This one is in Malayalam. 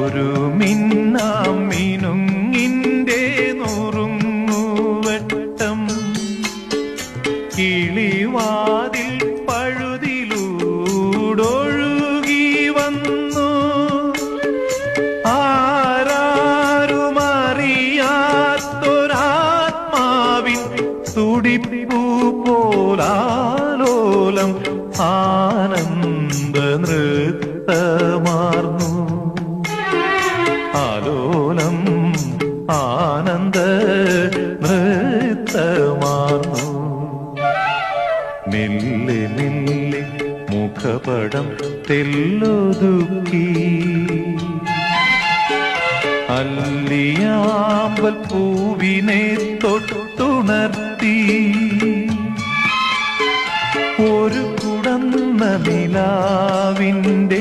ഒരു മിന്നാം മിനുങ്ങിന്റെ നുറുങ്ങുവട്ടം കിളിവാതിൽ പഴുതിലൂടൊഴുകി വന്നു. ആരാരുമറിയാത്തൊരാത്മാവിൻ തുടിപ്പു പോലാലോലം ആനന്ദ നൃത്തമാർന്നു. ആലോലം ആനന്ദ നൃത്തമാർന്നു. മെല്ലെ മെല്ലെ മുഖപടം തെല്ലൊതുക്കി അല്ലിയാമ്പൽ പൂവിനെ തൊട്ടുണർത്തി. ഒരു കുടന്ന നിലാവിൻ്റെ